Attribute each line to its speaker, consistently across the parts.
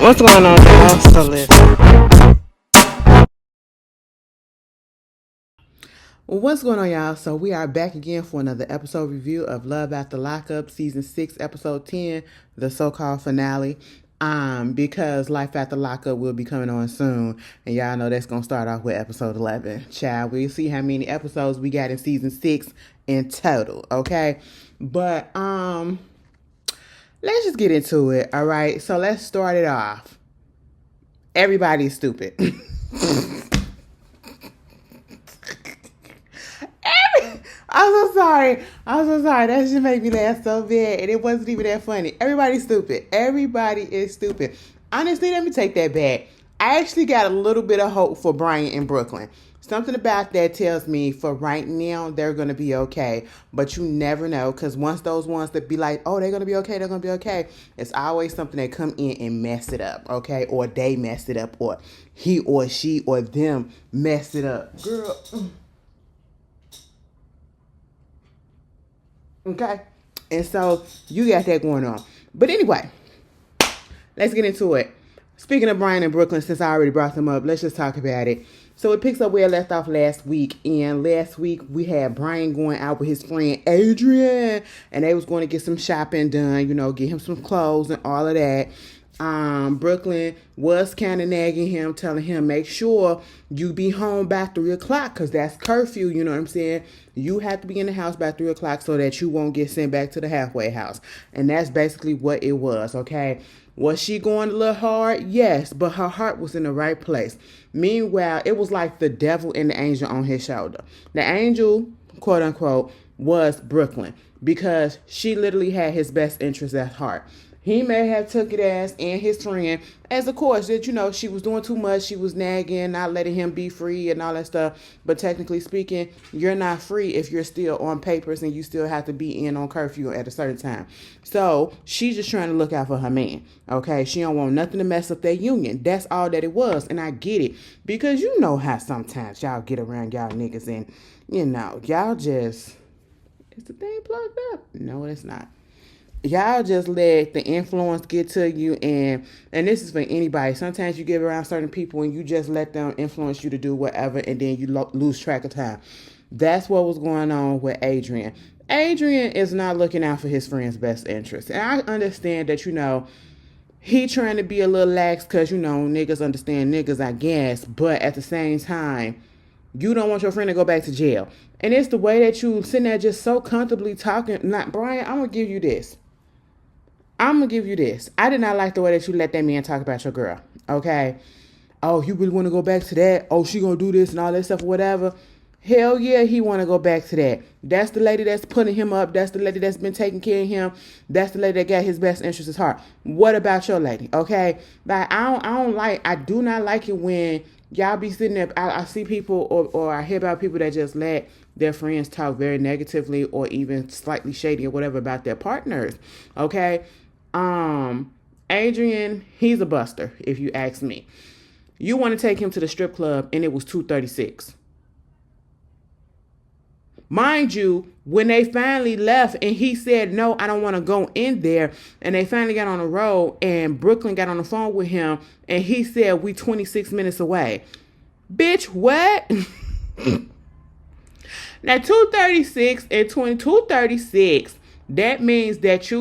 Speaker 1: What's going on, y'all? So listen. What's going on, y'all? So we are back again for another episode review of Love After Lockup, Season 6, Episode 10, the so-called finale. Because Life After Lockup will be coming on soon, and y'all know that's gonna start off with Episode 11. Child, we'll see how many episodes we got in Season 6 in total, okay? But, let's just get into it, all right? So let's start it off. Everybody's stupid. I'm so sorry. That just made me laugh so bad. And it wasn't even that funny. Everybody's stupid. Everybody is stupid. Honestly, let me take that back. I actually got a little bit of hope for Brian in Brooklyn. Something about that tells me for right now, they're going to be okay. But you never know. Because once those ones that be like, oh, they're going to be okay. It's always something that come in and mess it up. Okay. Or they mess it up. Or he or she or them mess it up. Girl. Okay? And so you got that going on. But anyway, let's get into it. Speaking of Brian and Brooklyn, since I already brought them up, let's just talk about it. So it picks up where it left off last week. And last week we had Brian going out with his friend Adrian. And they was going to get some shopping done, get him some clothes and all of that. Brooklyn was kind of nagging him, telling him, make sure you be home by 3 o'clock because that's curfew, you know what I'm saying? You have to be in the house by 3 o'clock so that you won't get sent back to the halfway house. And that's basically what it was, okay? Was she going a little hard? Yes, but her heart was in the right place. Meanwhile, it was like the devil and the angel on his shoulder. The angel, quote unquote, was Brooklyn because she literally had his best interest at heart. He may have took it as, and his friend, as of course, that, she was doing too much. She was nagging, not letting him be free and all that stuff. But technically speaking, you're not free if you're still on papers and you still have to be in on curfew at a certain time. So she's just trying to look out for her man. Okay. She don't want nothing to mess up their union. That's all that it was. And I get it because you know how sometimes y'all get around y'all niggas and, y'all just, is the thing plugged up? No, it's not. Y'all just let the influence get to you, and this is for anybody. Sometimes you get around certain people and you just let them influence you to do whatever, and then you lose track of time. That's what was going on with Adrian. Adrian is not looking out for his friend's best interest. And I understand that, he trying to be a little lax because, niggas understand niggas, I guess. But at the same time, you don't want your friend to go back to jail. And it's the way that you sitting there just so comfortably talking. Not, Brian, I'm going to give you this. I did not like the way that you let that man talk about your girl. Okay. Oh, you really want to go back to that? Oh, she going to do this and all that stuff or whatever. Hell yeah, he want to go back to that. That's the lady that's putting him up. That's the lady that's been taking care of him. That's the lady that got his best interest at heart. What about your lady? Okay. Like, I do not like it when y'all be sitting there. I see people or I hear about people that just let their friends talk very negatively or even slightly shady or whatever about their partners. Okay. Adrian, he's a buster, if you ask me. You want to take him to the strip club and it was 2:36. Mind you, when they finally left and he said, no, I don't want to go in there. And they finally got on the road and Brooklyn got on the phone with him and he said, we 26 minutes away. Bitch, what? Now 2:36 and 2:36, that means that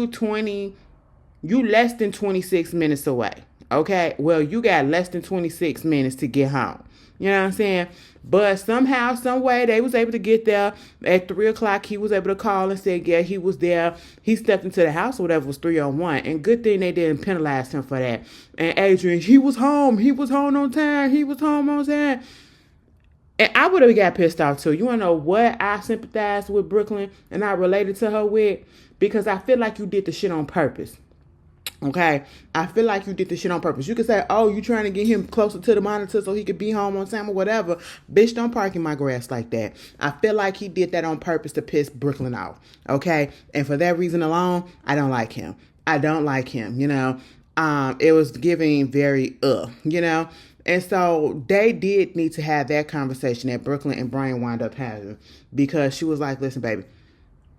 Speaker 1: you less than 26 minutes away. Okay? Well, you got less than 26 minutes to get home. You know what I'm saying? But somehow, some way, they was able to get there at 3 o'clock. He was able to call and say, yeah, he was there. He stepped into the house or whatever, was 3:01. And good thing they didn't penalize him for that. And Adrian, he was home. He was home on time. And I would have got pissed off too. You want to know what I sympathized with Brooklyn and I related to her with? Because I feel like you did the shit on purpose. Okay, I feel like you did this shit on purpose. You could say, oh, you trying to get him closer to the monitor so he could be home on time or whatever. Bitch, don't park in my grass like that. I feel like he did that on purpose to piss Brooklyn off. Okay, and for that reason alone, I don't like him. It was giving very, And so they did need to have that conversation that Brooklyn and Brian wound up having because she was like, listen, baby,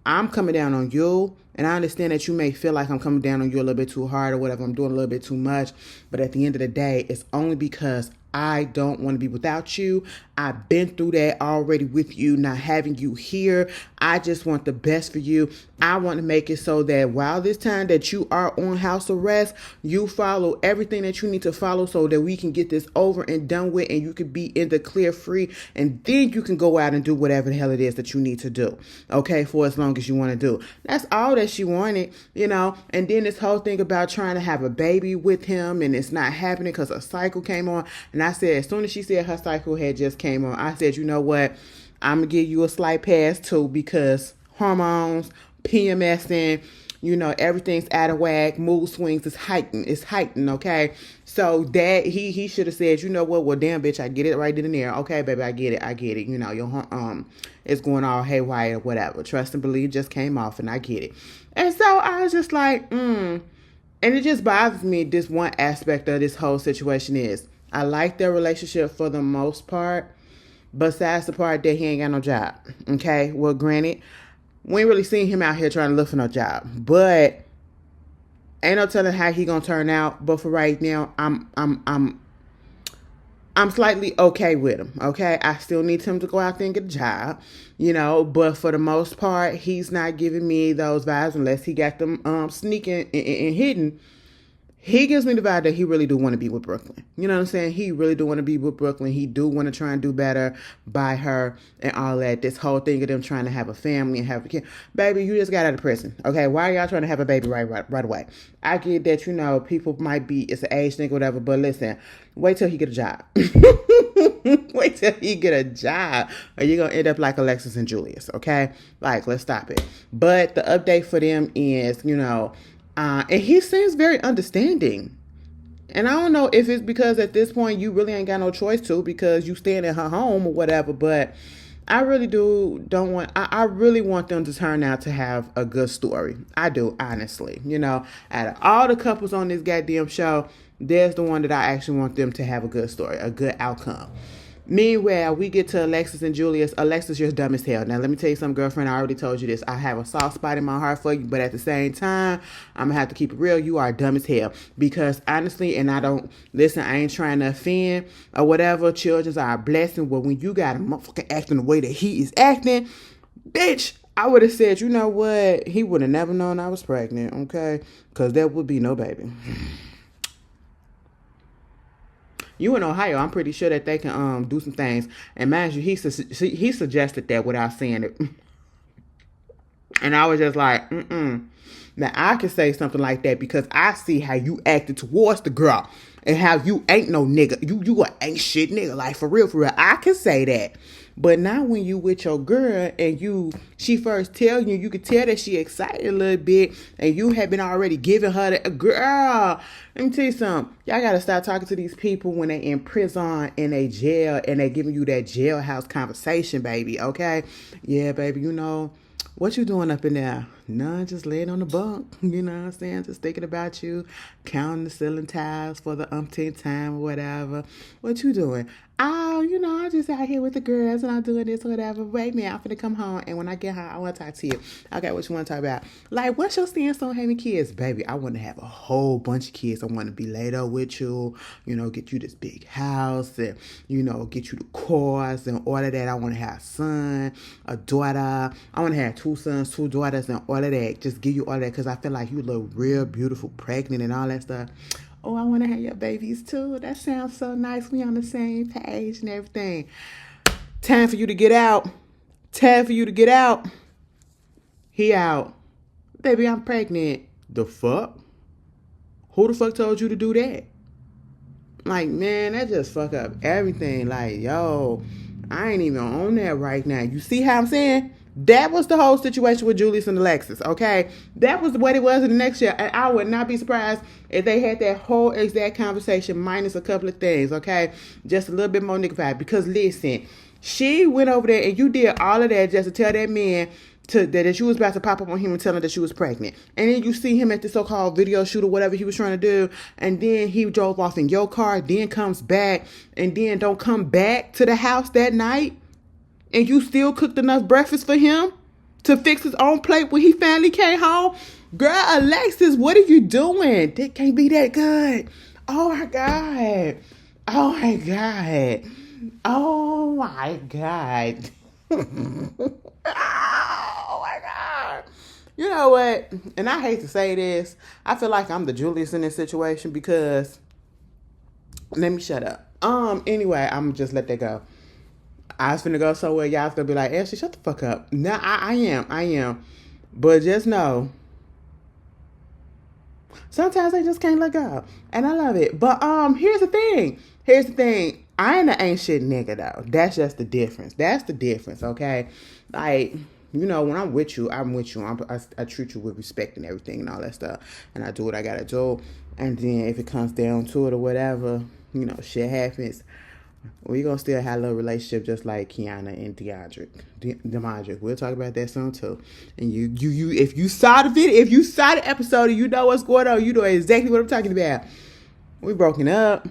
Speaker 1: I'm coming down on you And I understand that you may feel like I'm coming down on you a little bit too hard or whatever. I'm doing a little bit too much. But at the end of the day, it's only because I don't want to be without you. I've been through that already with you, not having you here. I just want the best for you. I want to make it so that while this time that you are on house arrest, you follow everything that you need to follow so that we can get this over and done with and you can be in the clear free, and then you can go out and do whatever the hell it is that you need to do, okay, for as long as you want to do. That's all that she wanted, you know. And then this whole thing about trying to have a baby with him and it's not happening because her cycle came on. And I said, as soon as she said her cycle had just came on, I said, you know what? I'm going to give you a slight pass too, because hormones, PMSing, you know, everything's out of whack, mood swings is heightened, okay? So that he should have said, you know what? Well, damn, bitch, I get it right in there. Okay, baby, I get it. You know, your it's going all haywire or whatever. Trust and believe just came off, and I get it. And so I was just like, And it just bothers me, this one aspect of this whole situation is, I like their relationship for the most part, besides the part that he ain't got no job. Okay, well, granted, we ain't really seen him out here trying to look for no job, but ain't no telling how he gonna turn out. But for right now, I'm slightly okay with him. Okay, I still need him to go out there and get a job, you know. But for the most part, he's not giving me those vibes unless he got them sneaking and hidden. He gives me the vibe that he really do want to be with Brooklyn. You know what I'm saying? He really do want to be with Brooklyn. He do want to try and do better by her and all that. This whole thing of them trying to have a family and have a kid. Baby, you just got out of prison. Okay, why are y'all trying to have a baby right away? I get that, you know, people might be, it's an age thing or whatever, but listen, wait till he get a job. Wait till he get a job, or you're going to end up like Alexis and Julius, okay? Like, let's stop it. But the update for them is, you know, and he seems very understanding. And I don't know if it's because at this point you really ain't got no choice to, because you staying at her home or whatever. But I really I really want them to turn out to have a good story. I do, honestly. You know, out of all the couples on this goddamn show, there's the one that I actually want them to have a good story, a good outcome. Meanwhile, we get to Alexis and Julius. Alexis, you're dumb as hell. Now, let me tell you something, girlfriend. I already told you this. I have a soft spot in my heart for you, but at the same time, I'm going to have to keep it real. You are dumb as hell. Because honestly, and I ain't trying to offend or whatever. Children are a blessing. But when you got a motherfucker acting the way that he is acting, bitch, I would have said, you know what? He would have never known I was pregnant, okay? Because there would be no baby. You in Ohio, I'm pretty sure that they can do some things. And mind you, he suggested that without saying it. And I was just like, Now, I can say something like that because I see how you acted towards the girl and how you ain't no nigga. You ain't shit nigga. Like, for real. I can say that. But now when you with your girl and she first tell you, you can tell that she excited a little bit and you have been already giving her that, girl, let me tell you something. Y'all got to stop talking to these people when they in prison, in a jail, and they giving you that jailhouse conversation, baby, okay? Yeah, baby, you know, what you doing up in there? None, just laying on the bunk, you know what I'm saying? Just thinking about you, counting the ceiling tiles for the umpteenth time or whatever. What you doing? Oh, you know, I'm just out here with the girls and I'm doing this or whatever. Wait a minute, I'm finna come home, and when I get home, I want to talk to you. Okay, what you want to talk about? Like, what's your stance on having kids? Baby, I want to have a whole bunch of kids. I want to be laid up with you, you know, get you this big house and, you know, get you the cars and all of that. I want to have a son, a daughter. I want to have 2 sons, 2 daughters and all of that. Just give you all of that because I feel like you look real beautiful, pregnant and all that stuff. Oh, I want to have your babies too. That sounds so nice. We on the same page and everything. Time for you to get out. He out. Baby, I'm pregnant. The fuck? Who the fuck told you to do that? Like, man, that just fuck up everything. Like, yo, I ain't even on that right now. You see how I'm saying? That was the whole situation with Julius and Alexis, okay? That was what it was in the next year. And I would not be surprised if they had that whole exact conversation minus a couple of things, okay? Just a little bit more niggified. Because listen, she went over there and you did all of that just to tell that man that you was about to pop up on him and tell him that she was pregnant. And then you see him at the so-called video shoot or whatever he was trying to do. And then he drove off in your car, then comes back, and then don't come back to the house that night. And you still cooked enough breakfast for him to fix his own plate when he finally came home. Girl, Alexis, what are you doing? That can't be that good. Oh my God. Oh my God. Oh my God. Oh my God. You know what? And I hate to say this. I feel like I'm the Julius in this situation because let me shut up. Anyway, I'm just let that go. I was finna go somewhere. Y'all gonna be like, Ashley, shut the fuck up. No, I am. But just know, sometimes I just can't let go. And I love it. But here's the thing. I ain't shit nigga though. That's just the difference. That's the difference, okay? Like, you know, when I'm with you, I'm with you. I treat you with respect and everything and all that stuff. And I do what I gotta do. And then if it comes down to it or whatever, you know, shit happens. We're gonna still have a little relationship just like Kiana and Deandre. We'll talk about that soon too. And you if you saw the video, if you saw the episode and you know what's going on, you know exactly what I'm talking about. We broken up.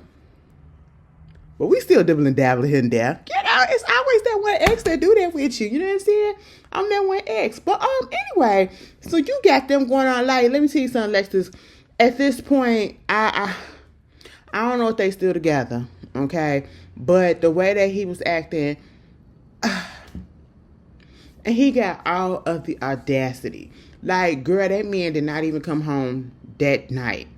Speaker 1: But we still dibbling and dabbling here and there. You know, it's always that one ex that do that with you. You know what I'm saying? I'm that one ex. But anyway, so you got them going on. Like, let me tell you something, Alexis. At this point, I don't know if they still together. Okay? But the way that he was acting, and he got all of the audacity. Like, girl, that man did not even come home that night.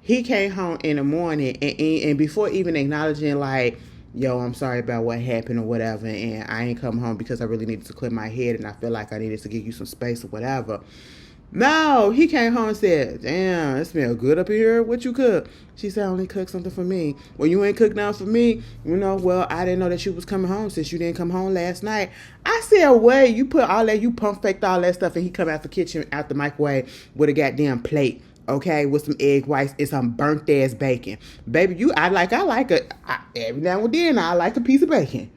Speaker 1: He came home in the morning and before even acknowledging like, yo, I'm sorry about what happened or whatever, and I ain't come home because I really needed to clear my head and I feel like I needed to give you some space or whatever. No, he came home and said, damn, it smells good up in here. What you cook? She said, I only cooked something for me. Well, you ain't cooked nothing for me. You know, well, I didn't know that you was coming home since you didn't come home last night. I said, wait, you put all that, you pump faked all that stuff and he come out the kitchen, out the microwave with a goddamn plate. Okay, with some egg whites and some burnt ass bacon. Baby, every now and then I like a piece of bacon.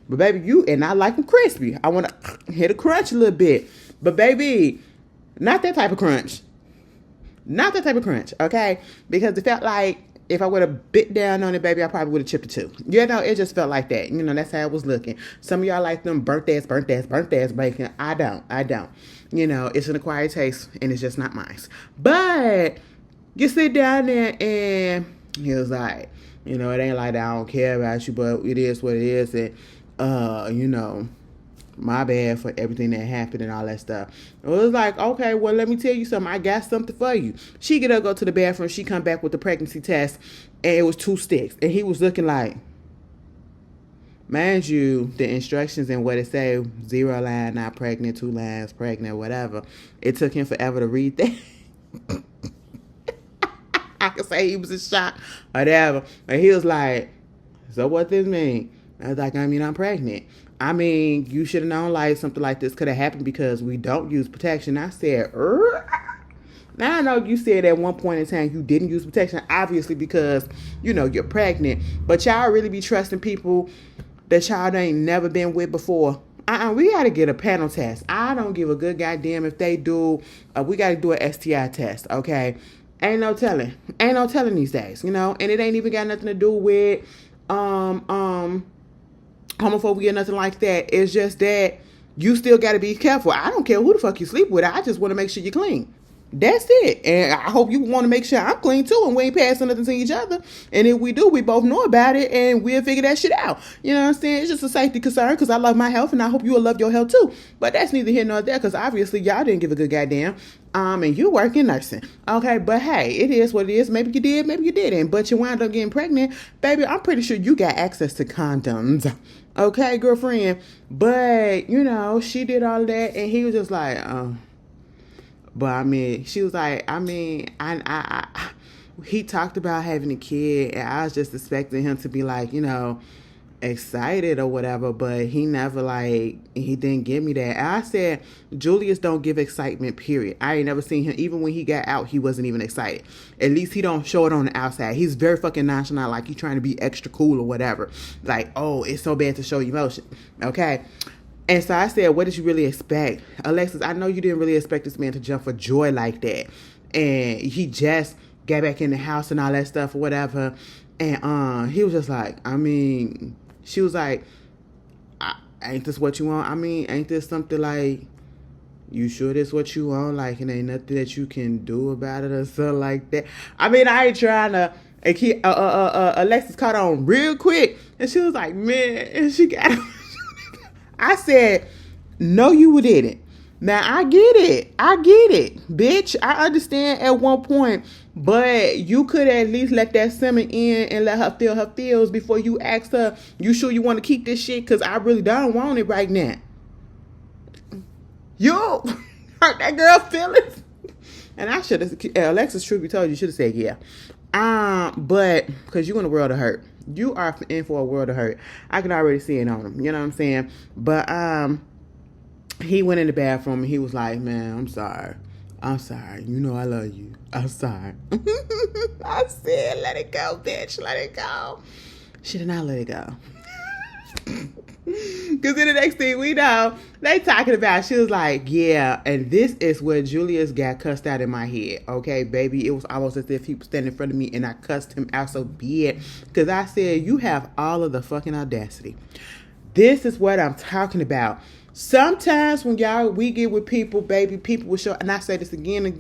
Speaker 1: But baby, and I like them crispy. I want to hit a crunch a little bit. But baby, not that type of crunch. Not that type of crunch, okay? Because it felt like if I would have bit down on it, baby, I probably would have chipped it too. You know, it just felt like that. You know, that's how it was looking. Some of y'all like them burnt ass bacon. I don't. You know, it's an acquired taste, and it's just not mine. But you sit down there, and he was like, you know, it ain't like that I don't care about you, but it is what it is, and, you know, my bad for everything that happened and all that stuff. It was like, okay, well, let me tell you something. I got something for you. She get up, go to the bathroom. She come back with the pregnancy test, and it was 2 sticks. And he was looking like, mind you, the instructions and what it say, 0 line, not pregnant, 2 lines, pregnant, whatever. It took him forever to read that. I could say he was in shock, whatever. But he was like, so what this mean? I was like, I mean, I'm pregnant. I mean, you should have known like something like this could have happened because we don't use protection. I said, Now I know you said at one point in time you didn't use protection, obviously because, you know, you're pregnant. But y'all really be trusting people that y'all ain't never been with before. We got to get a panel test. I don't give a good goddamn if they do. We got to do an STI test, okay? Ain't no telling. Ain't no telling these days, you know? And it ain't even got nothing to do with homophobia or nothing like that. It's just that you still got to be careful. I don't care who the fuck you sleep with. I just want to make sure you're clean. That's it. And I hope you want to make sure I'm clean too and we ain't passing nothing to each other. And if we do, we both know about it and we'll figure that shit out. You know what I'm saying? It's just a safety concern because I love my health and I hope you will love your health too. But that's neither here nor there because obviously y'all didn't give a good goddamn. And you work in nursing. Okay, but hey, it is what it is. Maybe you did, maybe you didn't. But you wound up getting pregnant. Baby, I'm pretty sure you got access to condoms. Okay, girlfriend. But, you know, she did all that and he was just like, but I mean, she was like, I mean, he talked about having a kid and I was just expecting him to be like, you know, excited or whatever, but he never he didn't give me that. And I said, Julius don't give excitement, period. I ain't never seen him, even when he got out, he wasn't even excited. At least he don't show it on the outside. He's very fucking nonchalant, like he's trying to be extra cool or whatever. Like, oh, it's so bad to show emotion. Okay. And so I said, what did you really expect? Alexis, I know you didn't really expect this man to jump for joy like that. And he just got back in the house and all that stuff or whatever. And he was just like, I mean, she was like, ain't this what you want? I mean, ain't this something like You sure this what you want? Like, it ain't nothing that you can do about it or something like that. I mean, I ain't trying to. Alexis caught on real quick, and she was like, "Man," and she got. I said, "No, you didn't." Now I get it, bitch. I understand at one point, but you could at least let that simmer in and let her feel her feels before you ask her, "You sure you want to keep this shit? Cause I really don't want it right now." You hurt that girl's feelings. And I should have, Alexis, truth be told, you should have said yeah. But because you in a world of hurt, you are in for a world of hurt. I can already see it on him. You know what I'm saying? But he went in the bathroom and he was like, "Man, I'm sorry. You know I love you. I'm sorry." I said, "Let it go, bitch. Let it go." She did not let it go. Because then the next thing we know, they talking about, she was like, "Yeah," and this is where Julius got cussed out in my head. Okay, baby, it was almost as if he was standing in front of me and I cussed him out so bad. Because I said, "You have all of the fucking audacity." This is what I'm talking about. Sometimes when we get with people, baby, people will show, and I say this again and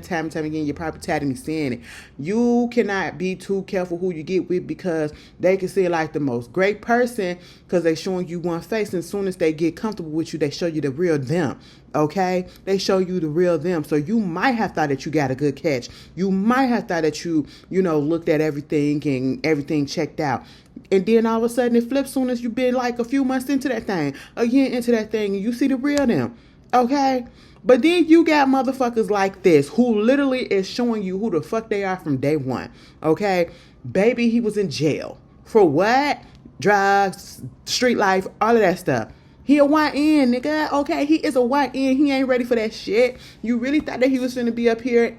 Speaker 1: time again, you're probably tired of me saying it. You cannot be too careful who you get with, because they can see like the most great person because they showing you one face, and as soon as they get comfortable with you, they show you the real them. Okay? They show you the real them. So you might have thought that you got a good catch. You might have thought that you looked at everything and everything checked out. And then all of a sudden it flips soon as you've been like a few months into that thing, a year into that thing, and you see the real them. Okay? But then you got motherfuckers like this who literally is showing you who the fuck they are from day one. Okay? Baby, he was in jail. For what? Drugs, street life, all of that stuff. He a YN, nigga. Okay, he is a YN. He ain't ready for that shit. You really thought that he was finna be up here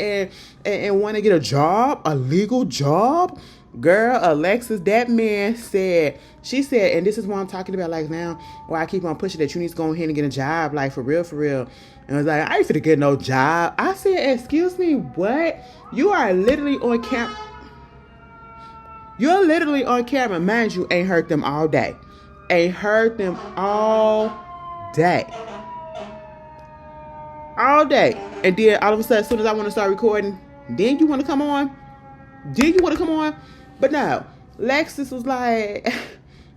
Speaker 1: and want to get a job? A legal job? Girl, Alexis, that man said, she said, and this is what I'm talking about, like now, where I keep on pushing that you need to go ahead and get a job, like for real. And I was like, I ain't finna get no job. I said, excuse me, what? You are literally on camera. You're literally on camera. Mind you, ain't heard them all day. Ain't heard them all day. All day. And then all of a sudden, as soon as I want to start recording, then you want to come on? But no, Lexus was like,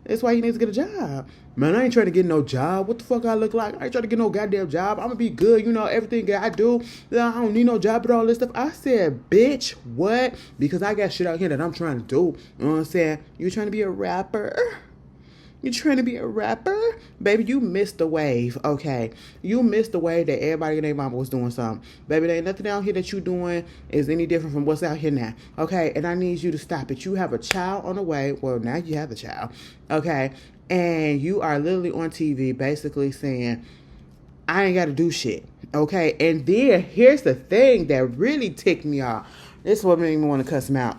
Speaker 1: that's why he needs to get a job. Man, I ain't trying to get no job. What the fuck I look like? I ain't trying to get no goddamn job. I'm gonna be good, everything that I do. I don't need no job and all this stuff. I said, bitch, what? Because I got shit out here that I'm trying to do. You know what I'm saying? You trying to be a rapper? You trying to be a rapper? Baby, you missed the wave, okay? You missed the wave that everybody in their mama was doing something. Baby, there ain't nothing out here that you doing is any different from what's out here now, okay? And I need you to stop it. You have a child on the way. Well, now you have a child, okay? And you are literally on TV basically saying, I ain't got to do shit, okay? And then here's the thing that really ticked me off. This is what made me want to cuss him out.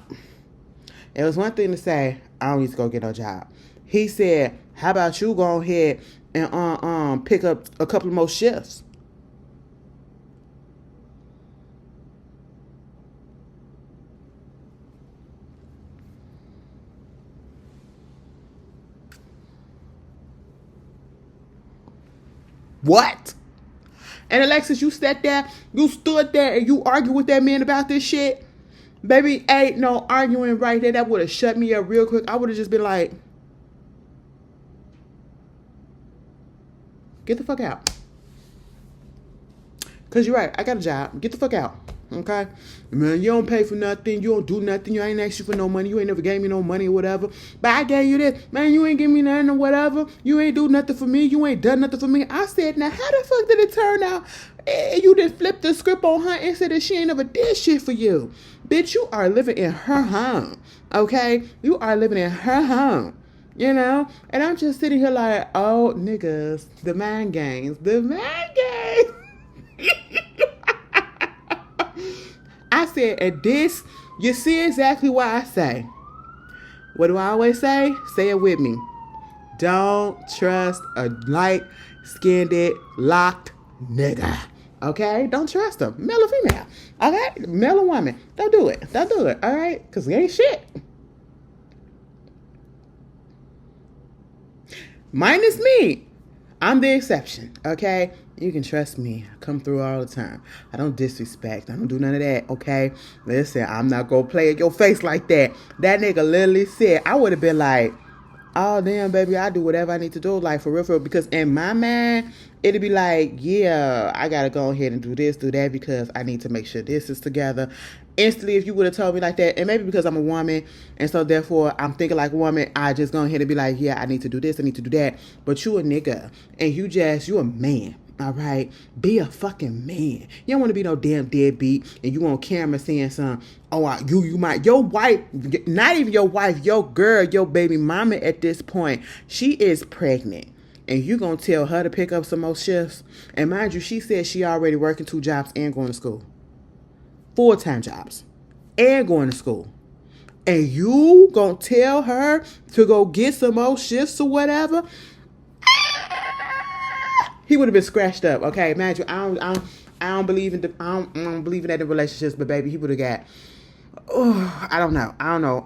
Speaker 1: It was one thing to say, I don't need to go get no job. He said, how about you go ahead and pick up a couple more shifts? What? And Alexis, you stood there and you argued with that man about this shit? Baby, ain't no arguing right there. That would have shut me up real quick. I would have just been like, get the fuck out. Because you're right. I got a job. Get the fuck out. Okay? Man, you don't pay for nothing. You don't do nothing. You ain't asked you for no money. You ain't never gave me no money or whatever. But I gave you this. Man, you ain't give me nothing or whatever. You ain't do nothing for me. You ain't done nothing for me. I said, now how the fuck did it turn out? You didn't flip the script on her and said that she ain't never did shit for you. Bitch, you are living in her home. Okay? You are living in her home. And I'm just sitting here like, oh, niggas, the mind games. I said, and this, you see exactly what I say. What do I always say? Say it with me. Don't trust a light-skinned, locked nigga. Okay? Don't trust them. Male or female. Okay? Male or woman. Don't do it. All right? Because we ain't shit. Minus me. I'm the exception, okay? You can trust me. I come through all the time. I don't disrespect. I don't do none of that, okay? Listen, I'm not going to play in your face like that. That nigga literally said, I would have been like, oh, damn, baby, I do whatever I need to do, like, for real, for real. Because in my mind, it'd be like, yeah, I got to go ahead and do this, do that, because I need to make sure this is together. Instantly, if you would have told me like that, and maybe because I'm a woman, and so therefore I'm thinking like a woman, I just go ahead and be like, yeah, I need to do this, I need to do that. But you a nigga, and you a man. All right, be a fucking man. You don't want to be no damn deadbeat, and you on camera saying something. Oh, you might, your wife, not even your wife, your girl, your baby mama at this point, she is pregnant, and you gonna tell her to pick up some more shifts. And mind you, she said she already working 2 jobs and going to school, full-time jobs, and going to school. And you gonna tell her to go get some more shifts or whatever? He would have been scratched up, okay? Imagine, I don't believe in I don't believe in that in relationships, but baby, he would have got. Oh, I don't know.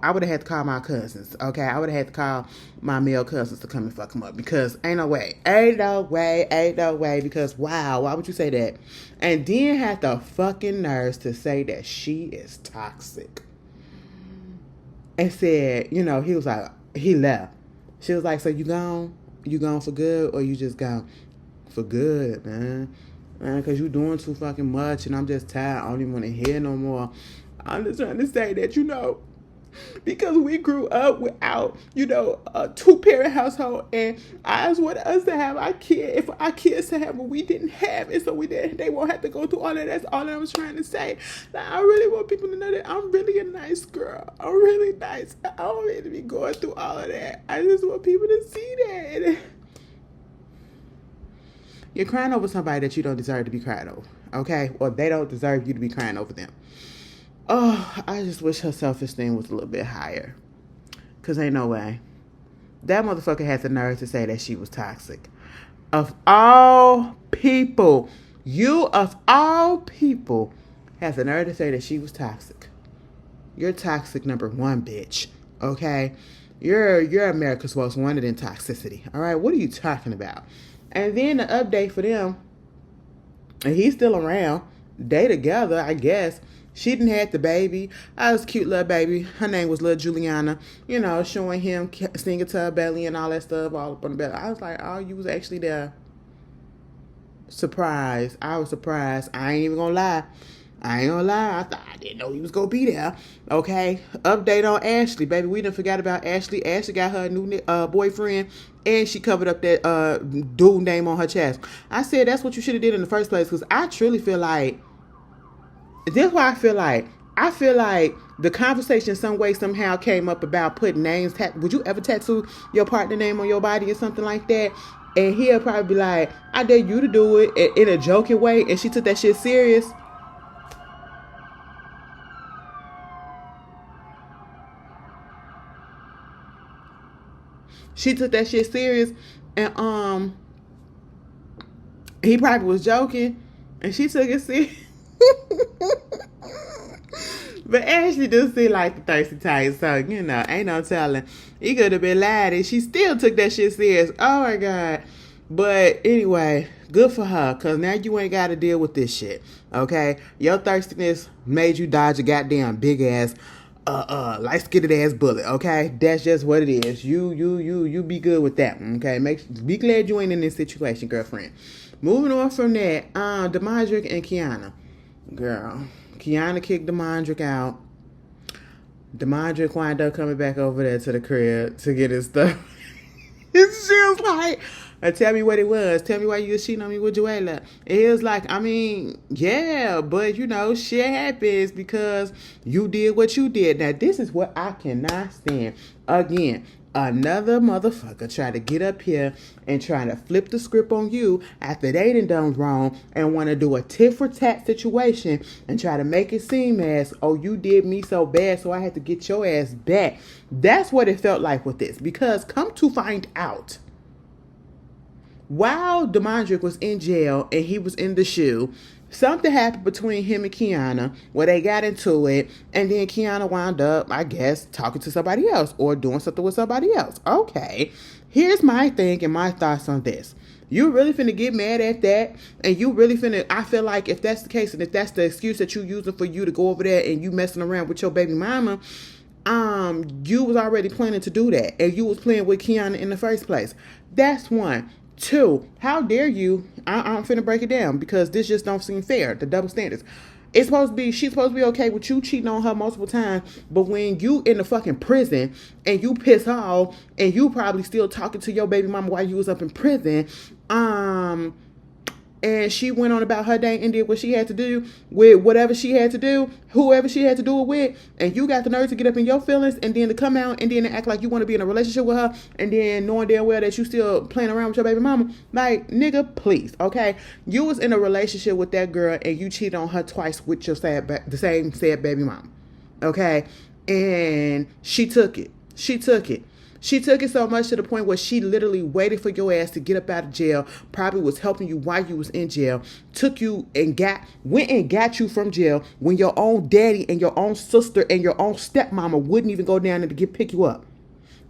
Speaker 1: I would have had to call my cousins, okay? I would have had to call my male cousins to come and fuck him up, because ain't no way, because wow, why would you say that? And then had the fucking nerves to say that she is toxic. And said, he was like, he left. She was like, so you gone? You gone for good, or you just gone? For good, man, because you doing too fucking much, and I'm just tired. I don't even want to hear no more. I'm just trying to say that, because we grew up without, a 2-parent household, and I just want us to have our kids to have what we didn't have, and so they won't have to go through all of that. That's all I was trying to say. Like, I really want people to know that I'm really a nice girl. I'm really nice. I don't need to be going through all of that. I just want people to see that. You're crying over somebody that you don't deserve to be crying over, okay? Or they don't deserve you to be crying over them. Oh, I just wish her self-esteem was a little bit higher. Because ain't no way. That motherfucker had the nerve to say that she was toxic. Of all people, of all people, has the nerve to say that she was toxic. You're toxic number 1, bitch, okay? You're America's Most Wanted in toxicity, all right? What are you talking about? And then the update for them, and he's still around. They together, I guess. She didn't have the baby. I was a cute little baby. Her name was little Juliana. Showing him singing to her belly and all that stuff all up on the belly. I was like, oh, you was actually there. Surprised. I was surprised. I ain't even gonna lie. I didn't know he was gonna be there. Okay. Update on Ashley, baby. We done forgot about Ashley. Ashley got her new boyfriend, and she covered up that dude name on her chest. I said that's what you should have did in the first place, because I truly feel like this is why I feel like the conversation some way somehow came up about putting names. Would you ever tattoo your partner name on your body or something like that? And he'll probably be like, I dare you to do it in a joking way. And she took that shit serious. She took that shit serious, and he probably was joking, and she took it serious. But Ashley do seem like the thirsty type, so ain't no telling. He could have been lied, and she still took that shit serious. Oh my god! But anyway, good for her, cause now you ain't got to deal with this shit. Okay, your thirstiness made you dodge a goddamn big ass. Light-skinned ass bullet, okay? That's just what it is. You be good with that one, okay? Be glad you ain't in this situation, girlfriend. Moving on from that, Deandre and Kiana. Girl, Kiana kicked Deandre out. Deandre wound up coming back over there to the crib to get his stuff. She was like, tell me what it was. Tell me why you was cheating on me with Joella. And he was like, yeah, but shit happens because you did what you did. Now, this is what I cannot stand. Again, another motherfucker try to get up here and try to flip the script on you after they done wrong and want to do a tit for tat situation and try to make it seem as, oh, you did me so bad, so I had to get your ass back. That's what it felt like with this, because come to find out, while Deandre was in jail and he was in the shoe, Something happened between him and Kiana where they got into it, and then Kiana wound up, I guess, talking to somebody else or doing something with somebody else. Okay, here's my thing and my thoughts on this. You really finna get mad at that, and you really finna, I feel like if that's the case, and if that's the excuse that you using for you to go over there and you messing around with your baby mama, you was already planning to do that, and you was playing with Kiana in the first place. That's one. Two, how dare you? I'm finna break it down because this just don't seem fair. The double standards. She's supposed to be okay with you cheating on her multiple times, but when you in the fucking prison and you piss off and you probably still talking to your baby mama while you was up in prison, and she went on about her day and did what she had to do with whatever she had to do, whoever she had to do it with, and you got the nerve to get up in your feelings and then to come out and then to act like you want to be in a relationship with her, and then knowing damn well that you still playing around with your baby mama. Like, nigga, please, okay? You was in a relationship with that girl and you cheated on her twice with your the same sad baby mama, okay? And she took it. She took it so much to the point where she literally waited for your ass to get up out of jail, probably was helping you while you was in jail, took you and went and got you from jail when your own daddy and your own sister and your own stepmama wouldn't even go down there to pick you up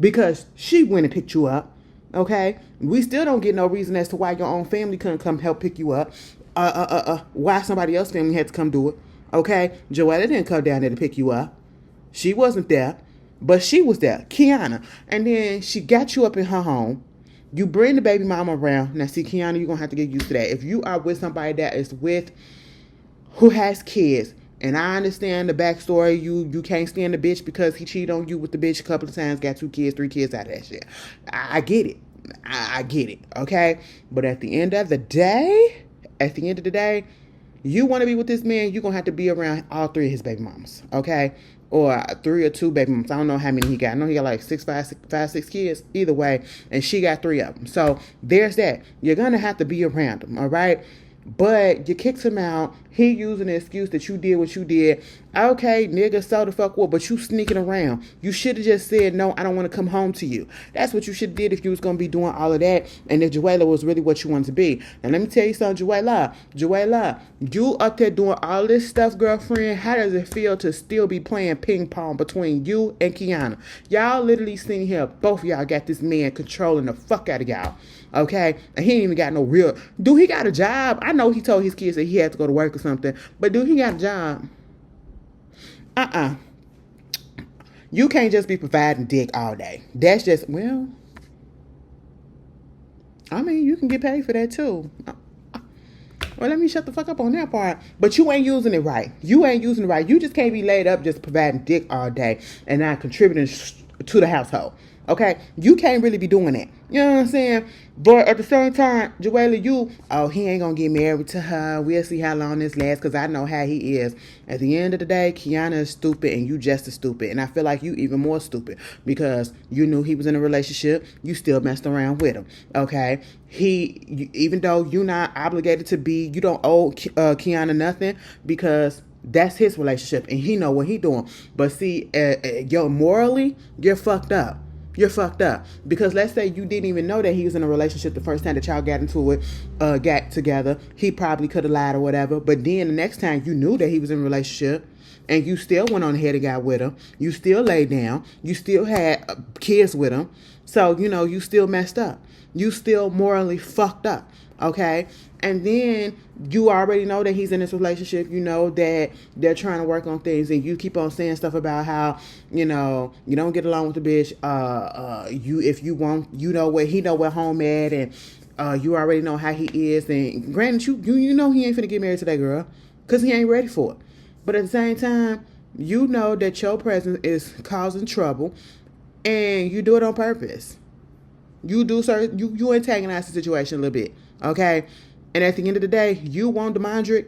Speaker 1: because she went and picked you up, okay? We still don't get no reason as to why your own family couldn't come help pick you up, why somebody else's family had to come do it, okay? Joella didn't come down there to pick you up. She wasn't there. But she was there, Kiana. And then she got you up in her home. You bring the baby mama around. Now, see, Kiana, you're going to have to get used to that. If you are with somebody that is who has kids, and I understand the backstory, you can't stand the bitch because he cheated on you with the bitch a couple of times, got 2 kids, 3 kids out of that shit. I get it. I get it, okay? But at the end of the day, you want to be with this man, you're going to have to be around all 3 of his baby mamas, okay? Or 3 or 2 baby mamas. I don't know how many he got. I know he got like 6 kids. Either way. And she got 3 of them. So there's that. You're going to have to be around him. All right. But you kicked him out. He using the excuse that you did what you did. Okay, nigga, so the fuck what? But you sneaking around. You should have just said, no, I don't want to come home to you. That's what you should have did if you was going to be doing all of that. And if Joella was really what you wanted to be. And let me tell you something, Joella, you up there doing all this stuff, girlfriend. How does it feel to still be playing ping pong between you and Kiana? Y'all literally sitting here, both of y'all got this man controlling the fuck out of y'all. Okay? And he ain't even got no real... Do he got a job? I know he told his kids that he had to go to work or something. But do he got a job? You can't just be providing dick all day. That's just... Well... I mean, you can get paid for that too. Well, let me shut the fuck up on that part. But you ain't using it right. You just can't be laid up just providing dick all day and not contributing to the household. Okay? You can't really be doing that. You know what I'm saying? But at the same time, Joella, he ain't gonna get married to her. We'll see how long this lasts because I know how he is. At the end of the day, Kiana is stupid and you just as stupid. And I feel like you even more stupid because you knew he was in a relationship. You still messed around with him. Okay? Even though you're not obligated to be, you don't owe Kiana nothing because that's his relationship and he know what he doing. But see, morally, you're fucked up. You're fucked up. Because let's say you didn't even know that he was in a relationship the first time that y'all got into it, got together. He probably could have lied or whatever. But then the next time you knew that he was in a relationship and you still went on ahead and got with him. You still laid down. You still had kids with him. So, you still messed up. You still morally fucked up. Okay? And then you already know that he's in this relationship. You know that they're trying to work on things. And you keep on saying stuff about how, you don't get along with the bitch. If you want, he know where home at. And you already know how he is. And granted, you know he ain't finna get married to that girl. Because he ain't ready for it. But at the same time, you know that your presence is causing trouble. And you do it on purpose. You antagonize the situation a little bit. Okay? And at the end of the day, you want Deandre,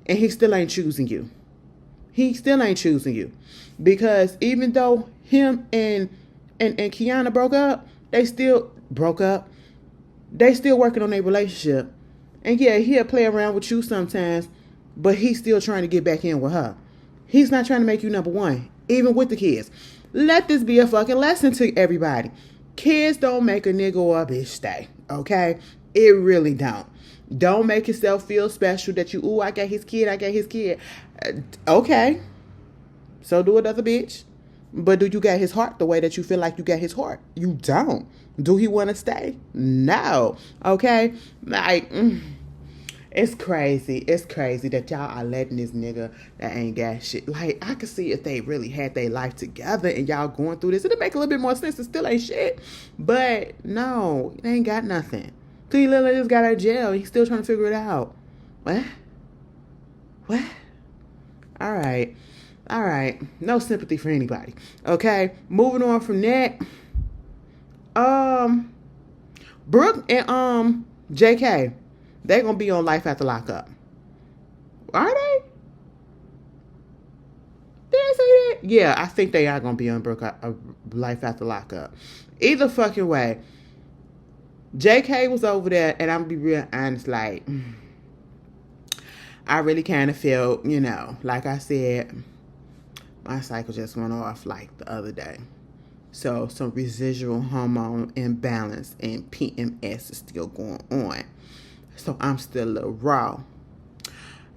Speaker 1: and he still ain't choosing you. Because even though him and Kiana broke up, they still working on their relationship. And yeah, he'll play around with you sometimes, but he's still trying to get back in with her. He's not trying to make you number one, even with the kids. Let this be a fucking lesson to everybody. Kids don't make a nigga or a bitch stay, okay? It really don't. Don't make yourself feel special that you, I got his kid, I got his kid. Okay. So do another bitch. But do you got his heart the way that you feel like you got his heart? You don't. Do he want to stay? No. Okay? Like, it's crazy. It's crazy that y'all are letting this nigga that ain't got shit. Like, I could see if they really had their life together and y'all going through this, it'd make a little bit more sense. It still ain't shit. But, no, they ain't got nothing. T. Lily just got out of jail. He's still trying to figure it out. What? All right. No sympathy for anybody. Okay. Moving on from that. Brooke and JK, they gonna be on Life After Lockup. Are they? Did I say that? Yeah, I think they are gonna be on Brooke Life After Lockup. Either fucking way. JK was over there, and I'm gonna be real honest, like, I really kind of felt, like I said, my cycle just went off like the other day. So some residual hormone imbalance and PMS is still going on. So I'm still a little raw.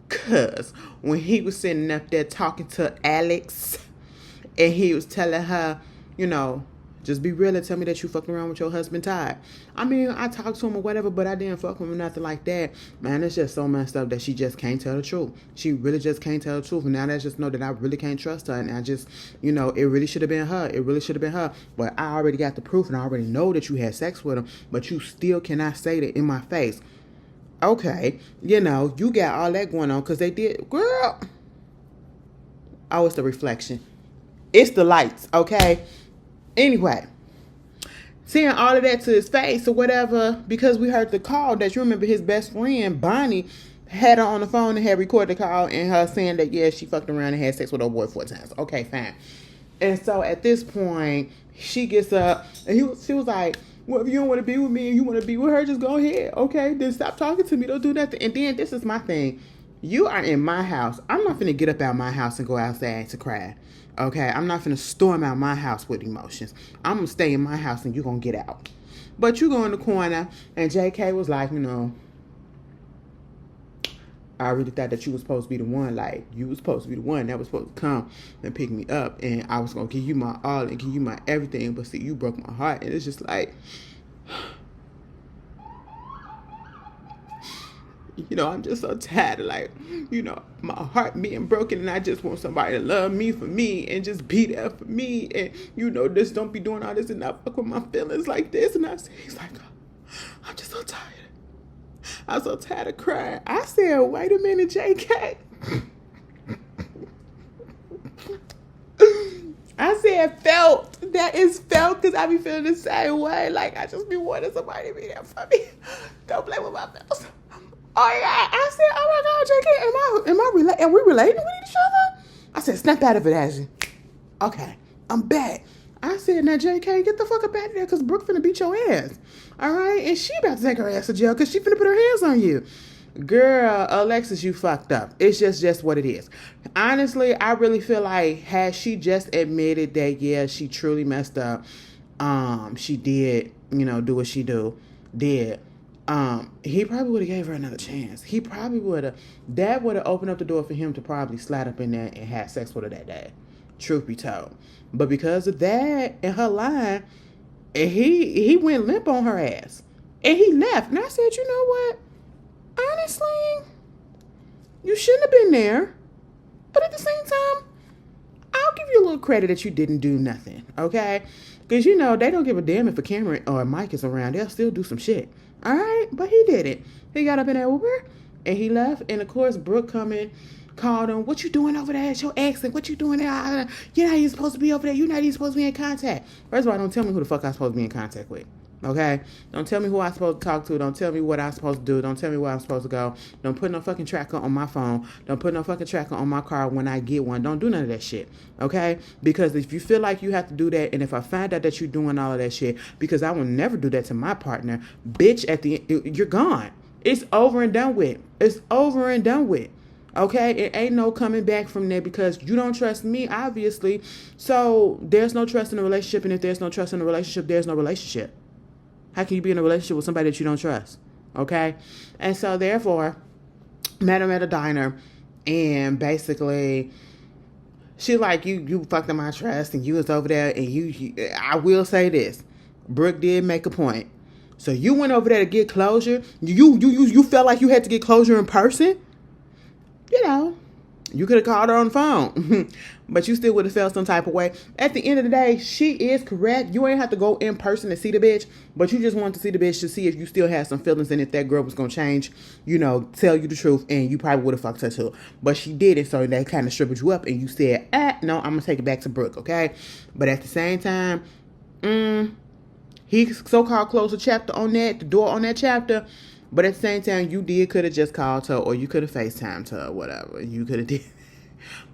Speaker 1: Cause when he was sitting up there talking to Alex and he was telling her, just be real and tell me that you fucking around with your husband, Todd. I mean, I talked to him or whatever, but I didn't fuck with him or nothing like that. Man, it's just so messed up that she just can't tell the truth. She really just can't tell the truth. And now I just know that I really can't trust her. And I just, it really should have been her. It really should have been her. But I already got the proof and I already know that you had sex with him. But you still cannot say that in my face. Okay, you got all that going on because they did. Girl. Oh, it's the reflection. It's the lights, okay? Anyway, seeing all of that to his face or whatever, because we heard the call that you remember his best friend, Bonnie, had her on the phone and had recorded the call and her saying that, yeah, she fucked around and had sex with her boy 4 times. Okay, fine. And so at this point, she gets up and she was like, well, if you don't want to be with me and you want to be with her, just go ahead. Okay, then stop talking to me. Don't do nothing. And then this is my thing. You are in my house. I'm not finna get up out my house and go outside to cry. Okay, I'm not finna storm out my house with emotions. I'm gonna stay in my house and you're gonna get out. But you go in the corner and JK was like, I really thought that you was supposed to be the one. Like, you was supposed to be the one that was supposed to come and pick me up. And I was gonna give you my all and give you my everything. But see, you broke my heart. And it's just like, I'm just so tired of my heart being broken and I just want somebody to love me for me and just be there for me and, just don't be doing all this and not fuck with my feelings like this. And he's like, I'm just so tired. I'm so tired of crying. I said, wait a minute, JK. I said felt. That is felt because I be feeling the same way. Like, I just be wanting somebody to be there for me. Don't play with my feelings. Oh, yeah. I said, oh, my God, JK, am we relating with each other? I said, snap out of it, Ashley. Okay, I'm back. I said, now, JK, get the fuck up out of there because Brooke finna beat your ass. All right? And she about to take her ass to jail because she finna put her hands on you. Girl, Alexis, you fucked up. It's just what it is. Honestly, I really feel like had she just admitted that, yeah, she truly messed up, she did, do what she did. He probably would have gave her another chance. He probably would have. That would have opened up the door for him to probably slide up in there and have sex with her that day. Truth be told. But because of that and her lying, he went limp on her ass. And he left. And I said, you know what? Honestly, you shouldn't have been there. But at the same time, I'll give you a little credit that you didn't do nothing. Okay? Because, they don't give a damn if a camera or a mic is around. They'll still do some shit. All right? But he did it. He got up in that Uber and he left. And, of course, Brooke called him, what you doing over there? It's your ex, and what you doing there? You're not even supposed to be over there. You're not even supposed to be in contact. First of all, don't tell me who the fuck I'm supposed to be in contact with. Okay? Don't tell me who I'm supposed to talk to. Don't tell me what I'm supposed to do. Don't tell me where I'm supposed to go. Don't put no fucking tracker on my phone. Don't put no fucking tracker on my car when I get one. Don't do none of that shit. Okay? Because if you feel like you have to do that, and if I find out that you're doing all of that shit, because I will never do that to my partner, bitch, at the end, you're gone. It's over and done with. It's over and done with. Okay, it ain't no coming back from there because you don't trust me, obviously. So there's no trust in a relationship, and if there's no trust in a relationship, there's no relationship. How can you be in a relationship with somebody that you don't trust? okay? And so therefore, met him at a diner, and basically, she like, you fucked up my trust, and you was over there, and you I will say this, Brooke did make a point. So you went over there to get closure. You felt like you had to get closure in person. You know, you could have called her on the phone, but you still would have felt some type of way. At the end of the day, she is correct. You ain't have to go in person to see the bitch, but you just want to see the bitch to see if you still have some feelings and if that girl was going to change, tell you the truth, and you probably would have fucked her too. But she didn't, so that kind of stripped you up, and you said, no, I'm going to take it back to Brooke, okay? But at the same time, he so-called closed the door on that chapter. But at the same time, you could have just called her, or you could have FaceTimed her, or whatever. You could have did.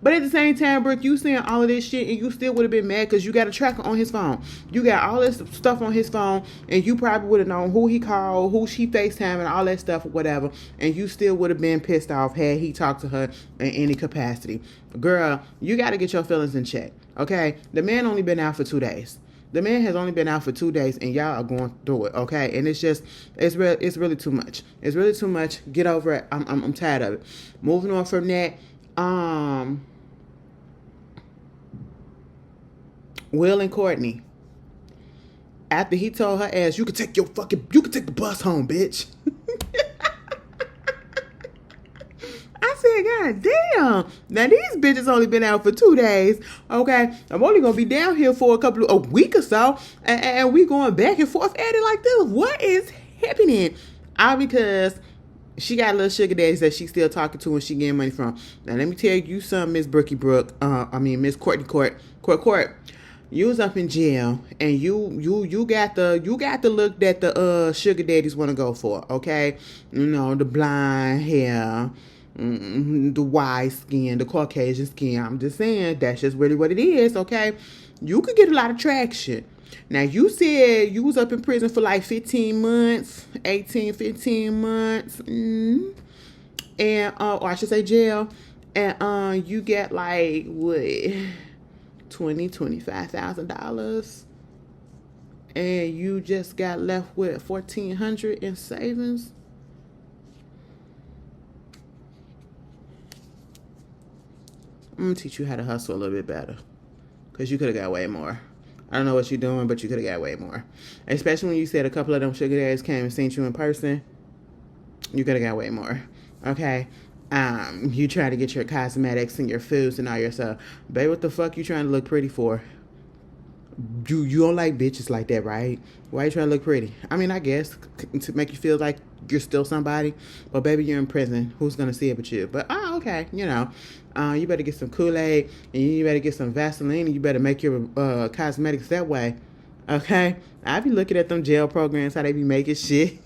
Speaker 1: But at the same time, Brooke, you saying all of this shit, and you still would have been mad because you got a tracker on his phone. You got all this stuff on his phone, and you probably would have known who he called, who she FaceTimed, and all that stuff, or whatever. And you still would have been pissed off had he talked to her in any capacity. Girl, you got to get your feelings in check, okay? The man only been out for 2 days. The man has only been out for 2 days, and y'all are going through it, okay? And it's really too much. It's really too much. Get over it. I'm tired of it. Moving on from that, Will and Courtney. After he told her ass, you can take the bus home, bitch. I said, God damn. Now, these bitches only been out for 2 days, okay? I'm only going to be down here for a week or so, and we going back and forth at it like this. What is happening? All because she got little sugar daddies that she's still talking to and she getting money from. Now, let me tell you something, Miss Miss Courtney Court. You was up in jail, and you got the look that the sugar daddies want to go for, okay? The blonde hair, the white skin, the Caucasian skin. I'm just saying, that's just really what it is, okay? You could get a lot of traction. Now, you said you was up in prison for like 15 months, 15 months, and, or I should say jail, and you get like, what, $25,000, and you just got left with $1,400 in savings. I'm going to teach you how to hustle a little bit better, because you could have got way more. I don't know what you're doing, but you could have got way more. Especially when you said a couple of them sugar daddies came and seen you in person. You could have got way more. Okay? You try to get your cosmetics and your foods and all your stuff. Babe, what the fuck you trying to look pretty for? You don't like bitches like that, right? Why you trying to look pretty? I mean, I guess to make you feel like you're still somebody. But baby, you're in prison. Who's gonna see it but you? But okay, you better get some Kool-Aid, and you better get some Vaseline, and you better make your cosmetics that way. Okay? I be looking at them jail programs, how they be making shit.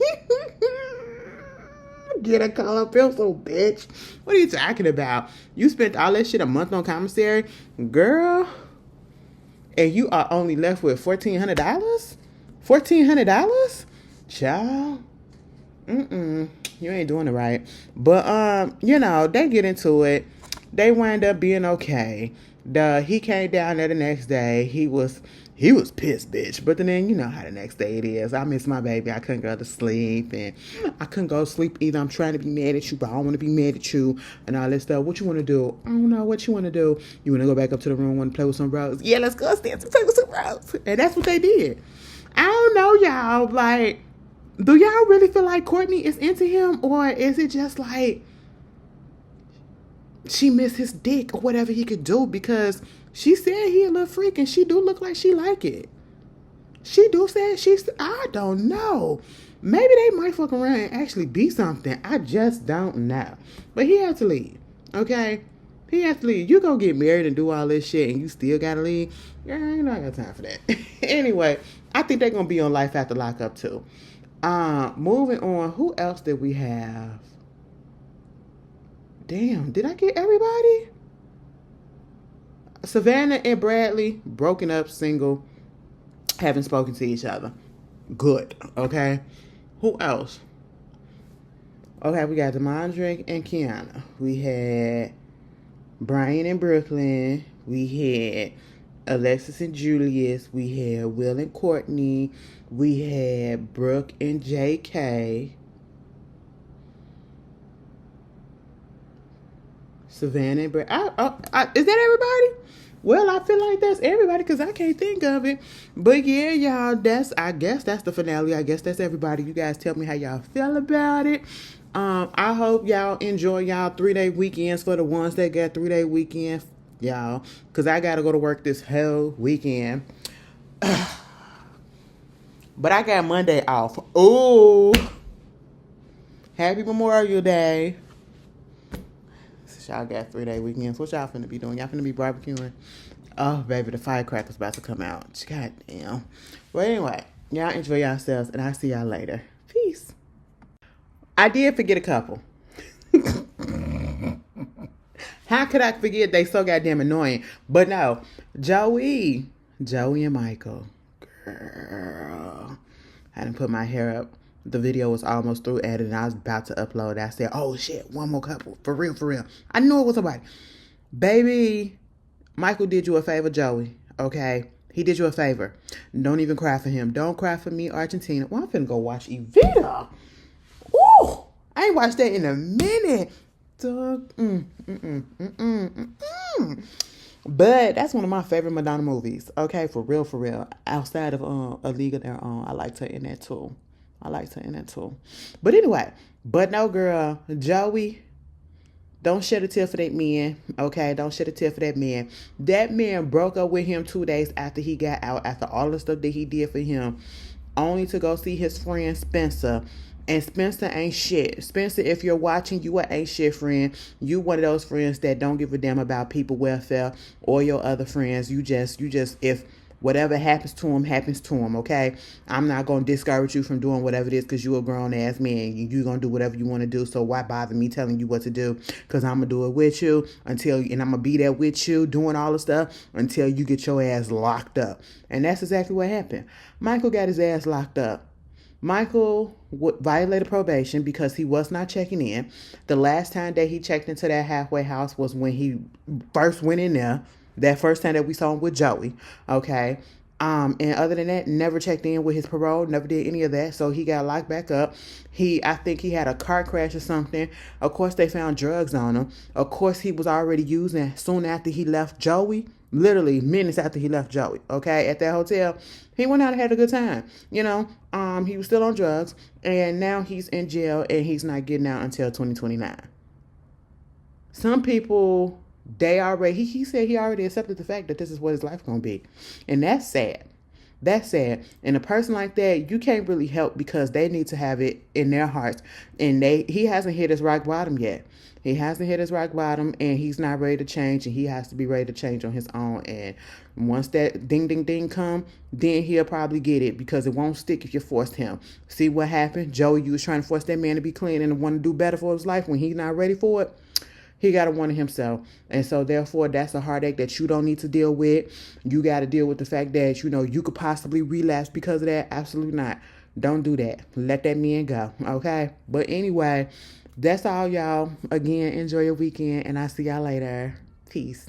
Speaker 1: Get a color pencil, bitch. What are you talking about? You spent all that shit a month on commissary? Girl. And you are only left with $1,400? $1,400? Child. You ain't doing it right. But, they get into it. They wind up being okay. He came down there the next day. He was pissed, bitch. But then, you know how the next day it is. I miss my baby. I couldn't go to sleep. And I couldn't go to sleep either. I'm trying to be mad at you, but I don't want to be mad at you. And all this stuff. What you want to do? I don't know what you want to do. You want to go back up to the room, want to play with some roses? Yeah, let's go upstairs and play with some roses. And that's what they did. I don't know, y'all. Like, do y'all really feel like Courtney is into him? Or is it just like she missed his dick or whatever he could do? Because she said he a little freak, and she do look like she like it. She do say I don't know. Maybe they might fuck around and actually be something. I just don't know. But he had to leave. Okay? He had to leave. You go get married and do all this shit and you still gotta leave? Girl, you know I got time for that. Anyway, I think they're gonna be on Life After Lockup too. Moving on. Who else did we have? Damn, did I get everybody? Savannah and Bradley, broken up, single, haven't spoken to each other. Good, okay? Who else? Okay, we got Deandre and Kiana. We had Brian and Brooklyn. We had Alexis and Julius. We had Will and Courtney. We had Brooke and JK. Savannah and Brett. Is that everybody? Well, I feel like that's everybody because I can't think of it. But yeah, y'all, I guess that's the finale. I guess that's everybody. You guys tell me how y'all feel about it. I hope y'all enjoy y'all 3-day weekends for the ones that got 3-day weekends, y'all. Because I got to go to work this whole weekend. But I got Monday off. Ooh. Happy Memorial Day. So y'all got 3-day weekends. What y'all finna be doing? Y'all finna be barbecuing? Oh, baby, the firecrackers about to come out. God damn. Well, anyway, y'all enjoy yourselves, and I'll see y'all later. Peace. I did forget a couple. How could I forget? They so goddamn annoying. But no, Joey and Michael. Girl. I didn't put my hair up. The video was almost through editing. I was about to upload. I said, oh shit, one more couple. For real. I knew it was somebody. Baby, Michael did you a favor, Joey. Okay? He did you a favor. Don't even cry for him. Don't cry for me, Argentina. Well, I'm finna go watch Evita. Ooh, I ain't watched that in a minute. But that's one of my favorite Madonna movies. Okay, for real. Outside of A League of Their Own, I liked her in that too. But anyway, but no, girl, Joey, don't shed a tear for that man. Okay, don't shed a tear for that man. That man broke up with him 2 days after he got out, after all the stuff that he did for him, only to go see his friend Spencer. And Spencer ain't shit. Spencer, if you're watching, you a ain't shit friend. You one of those friends that don't give a damn about people welfare or your other friends. You just, if whatever happens to him, okay? I'm not going to discourage you from doing whatever it is because you're a grown-ass man. You're going to do whatever you want to do, so why bother me telling you what to do? Because I'm going to do it with you and I'm going to be there with you doing all the stuff until you get your ass locked up. And that's exactly what happened. Michael got his ass locked up. Michael violated probation because he was not checking in. The last time that he checked into that halfway house was when he first went in there. That first time that we saw him with Joey. Okay. And other than that, never checked in with his parole, never did any of that. So he got locked back up. I think he had a car crash or something. Of course, they found drugs on him. Of course, he was already using soon after he left Joey. Literally minutes after he left Joey, okay, at that hotel. He went out and had a good time. He was still on drugs, and now he's in jail, and he's not getting out until 2029. Some people, he said he already accepted the fact that this is what his life gonna be. And that's sad. That's sad. And a person like that, you can't really help because they need to have it in their hearts. And he hasn't hit his rock bottom yet. He hasn't hit his rock bottom, and he's not ready to change, and he has to be ready to change on his own. And once that ding come, then he'll probably get it because it won't stick if you forced him. See what happened? Joey, you was trying to force that man to be clean and to want to do better for his life when he's not ready for it. He got to want it himself. And so, therefore, that's a heartache that you don't need to deal with. You got to deal with the fact that, you could possibly relapse because of that. Absolutely not. Don't do that. Let that man go. Okay? But anyway, that's all, y'all. Again, enjoy your weekend, and I'll see y'all later. Peace.